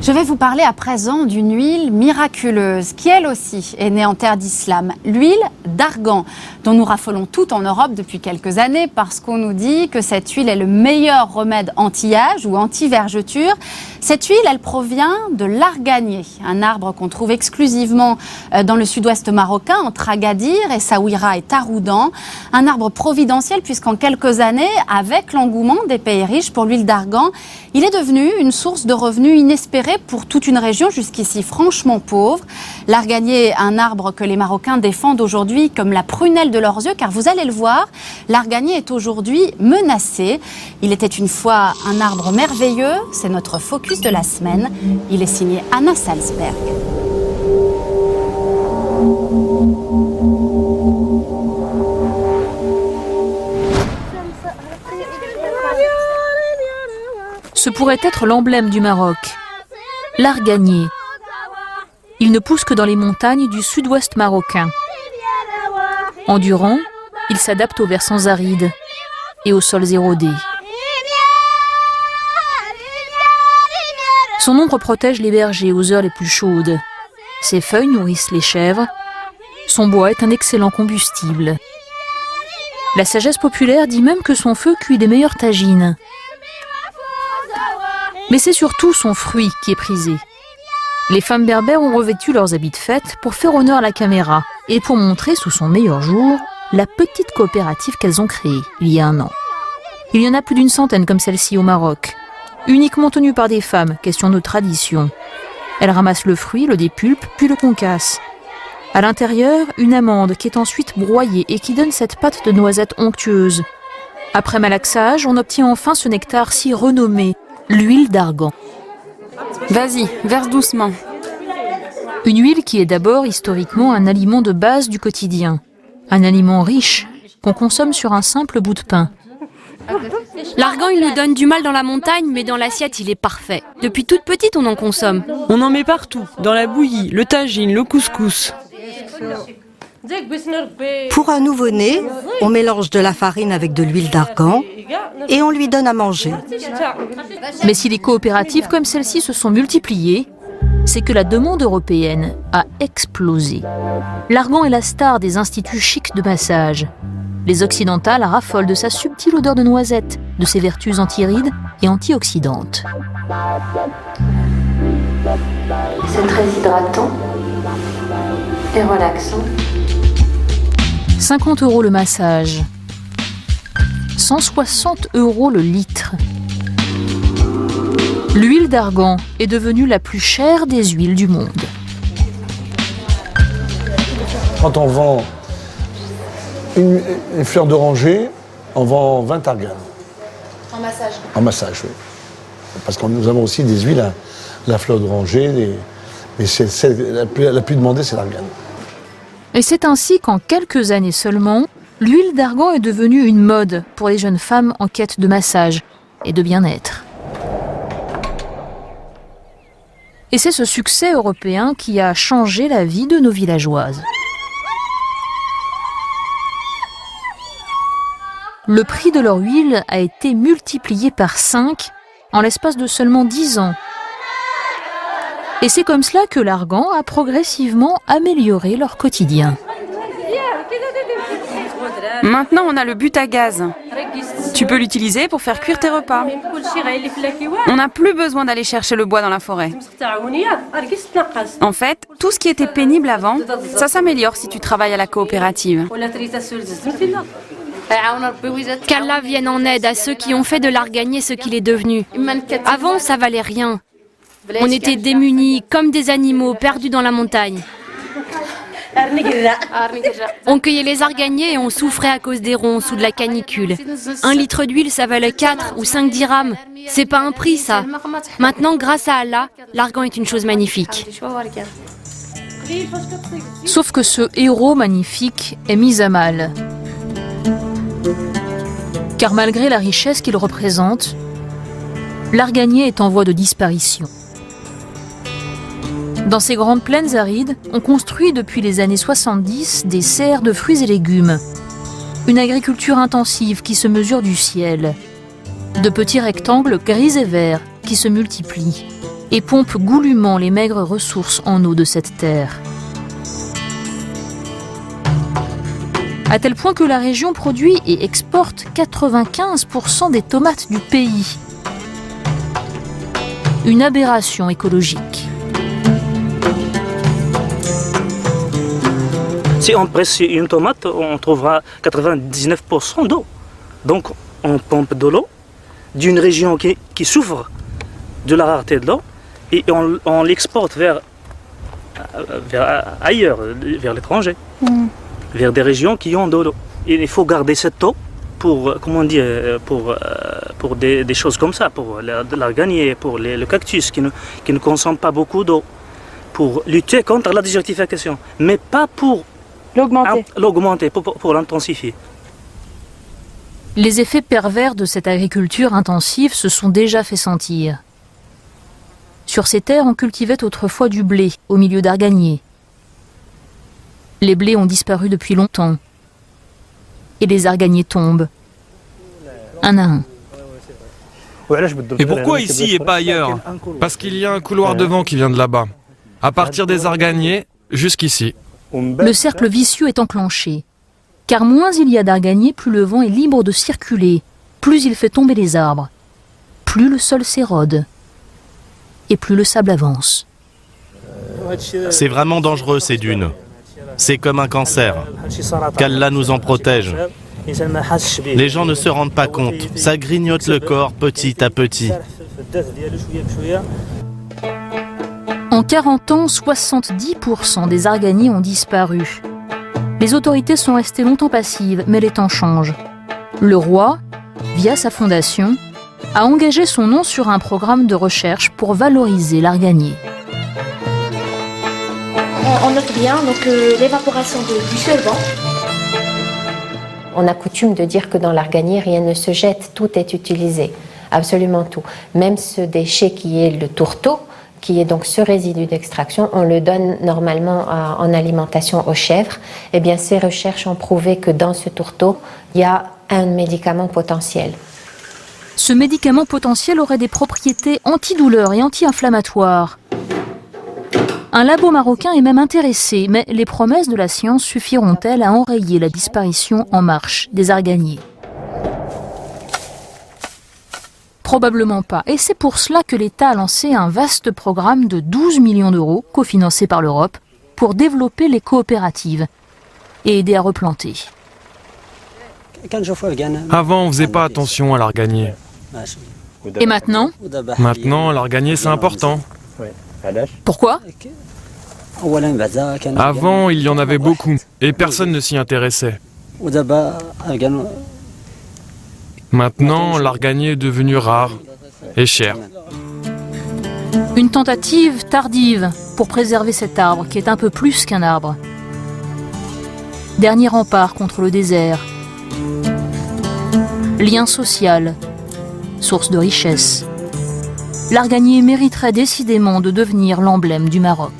Je vais vous parler à présent d'une huile miraculeuse qui elle aussi est née en terre d'islam, l'huile d'argan dont nous raffolons tout en Europe depuis quelques années parce qu'on nous dit que cette huile est le meilleur remède anti-âge ou anti-vergeture. Cette huile, elle provient de l'arganier, un arbre qu'on trouve exclusivement dans le sud-ouest marocain, entre Agadir et Saouira et Taroudan. Un arbre providentiel puisqu'en quelques années, avec l'engouement des pays riches pour l'huile d'argan, il est devenu une source de revenus inespérée pour toute une région jusqu'ici franchement pauvre. L'arganier, un arbre que les Marocains défendent aujourd'hui comme la prunelle de leurs yeux, car vous allez le voir, l'arganier est aujourd'hui menacé. Il était une fois un arbre merveilleux, c'est notre focus de la semaine. Il est signé Anna Salzberg. Ce pourrait être l'emblème du Maroc, l'arganier. Il ne pousse que dans les montagnes du sud-ouest marocain. Endurant, il s'adapte aux versants arides et aux sols érodés. Son ombre protège les bergers aux heures les plus chaudes. Ses feuilles nourrissent les chèvres. Son bois est un excellent combustible. La sagesse populaire dit même que son feu cuit des meilleures tagines. Mais c'est surtout son fruit qui est prisé. Les femmes berbères ont revêtu leurs habits de fête pour faire honneur à la caméra et pour montrer sous son meilleur jour la petite coopérative qu'elles ont créée il y a un an. Il y en a plus d'une centaine comme celle-ci au Maroc, uniquement tenues par des femmes, question de tradition. Elles ramassent le fruit, le dépulpent, puis le concassent. À l'intérieur, une amande qui est ensuite broyée et qui donne cette pâte de noisette onctueuse. Après malaxage, on obtient enfin ce nectar si renommé, l'huile d'argan. Vas-y, verse doucement. Une huile qui est d'abord historiquement un aliment de base du quotidien. Un aliment riche qu'on consomme sur un simple bout de pain. L'argan, il nous donne du mal dans la montagne, mais dans l'assiette, il est parfait. Depuis toute petite, on en consomme. On en met partout, dans la bouillie, le tagine, le couscous. Pour un nouveau-né, on mélange de la farine avec de l'huile d'argan et on lui donne à manger. Mais si les coopératives comme celle-ci se sont multipliées, c'est que la demande européenne a explosé. L'argan est la star des instituts chics de massage. Les occidentales raffolent de sa subtile odeur de noisette, de ses vertus antirides et antioxydantes. C'est très hydratant et relaxant. 50 € le massage, 160 € le litre. L'huile d'argan est devenue la plus chère des huiles du monde. Quand on vend une fleur d'oranger, on vend 20 arganes. En massage. En massage, oui. Parce que nous avons aussi des huiles à la fleur d'oranger, mais celle la plus demandée, c'est l'argane. Et c'est ainsi qu'en quelques années seulement, l'huile d'argan est devenue une mode pour les jeunes femmes en quête de massage et de bien-être. Et c'est ce succès européen qui a changé la vie de nos villageoises. Le prix de leur huile a été multiplié par 5 en l'espace de seulement 10 ans. Et c'est comme cela que l'argan a progressivement amélioré leur quotidien. Maintenant, on a le but à gaz. Tu peux l'utiliser pour faire cuire tes repas. On n'a plus besoin d'aller chercher le bois dans la forêt. En fait, tout ce qui était pénible avant, ça s'améliore si tu travailles à la coopérative. Qu'Allah vienne en aide à ceux qui ont fait de l'arganier ce qu'il est devenu. Avant, ça valait rien. On était démunis, comme des animaux perdus dans la montagne. On cueillait les arganiers et on souffrait à cause des ronces ou de la canicule. 1 litre d'huile, ça valait 4 ou 5 dirhams. C'est pas un prix, ça. Maintenant, grâce à Allah, l'argan est une chose magnifique. Sauf que ce héros magnifique est mis à mal. Car malgré la richesse qu'il représente, l'arganier est en voie de disparition. Dans ces grandes plaines arides, on construit depuis les années 70 des serres de fruits et légumes. Une agriculture intensive qui se mesure du ciel. De petits rectangles gris et verts qui se multiplient. et pompe goulûment les maigres ressources en eau de cette terre. À tel point que la région produit et exporte 95% des tomates du pays. Une aberration écologique. Si on presse une tomate, on trouvera 99% d'eau. Donc on pompe de l'eau d'une région qui souffre de la rareté de l'eau et on l'exporte vers ailleurs, vers l'étranger, vers des régions qui ont de l'eau. Il faut garder cette eau pour, comment dire, pour des choses comme ça, pour l'arganier, pour le cactus qui ne consomme pas beaucoup d'eau, pour lutter contre la désertification, mais pas pour l'augmenter, pour l'intensifier. Les effets pervers de cette agriculture intensive se sont déjà fait sentir. Sur ces terres, on cultivait autrefois du blé au milieu d'arganiers. Les blés ont disparu depuis longtemps. Et les arganiers tombent, un à un. Et pourquoi ici et pas ailleurs? Parce qu'il y a un couloir de vent qui vient de là-bas, à partir des arganiers jusqu'ici. Le cercle vicieux est enclenché. Car moins il y a d'arganiers, plus le vent est libre de circuler, plus il fait tomber les arbres, plus le sol s'érode et plus le sable avance. C'est vraiment dangereux ces dunes. C'est comme un cancer. Qu'Allah nous en protège. Les gens ne se rendent pas compte. Ça grignote le corps petit à petit. En 40 ans, 70% des arganiers ont disparu. Les autorités sont restées longtemps passives, mais les temps changent. Le roi, via sa fondation, a engagé son nom sur un programme de recherche pour valoriser l'arganier. On note bien l'évaporation du solvant. On a coutume de dire que dans l'arganier, rien ne se jette, tout est utilisé, absolument tout. Même ce déchet qui est le tourteau, qui est donc ce résidu d'extraction, on le donne normalement en alimentation aux chèvres. Eh bien, ces recherches ont prouvé que dans ce tourteau, il y a un médicament potentiel. Ce médicament potentiel aurait des propriétés antidouleurs et anti-inflammatoires. Un labo marocain est même intéressé, mais les promesses de la science suffiront-elles à enrayer la disparition en marche des arganiers? Probablement pas. Et c'est pour cela que l'État a lancé un vaste programme de 12 millions d'euros, cofinancé par l'Europe, pour développer les coopératives et aider à replanter. Avant, on faisait pas attention à l'arganier. Et maintenant? Maintenant, l'arganier, c'est important. Pourquoi? Avant, il y en avait beaucoup, et personne ne s'y intéressait. Maintenant, l'arganier est devenu rare et cher. Une tentative tardive pour préserver cet arbre qui est un peu plus qu'un arbre. Dernier rempart contre le désert. Lien social, source de richesse. L'arganier mériterait décidément de devenir l'emblème du Maroc.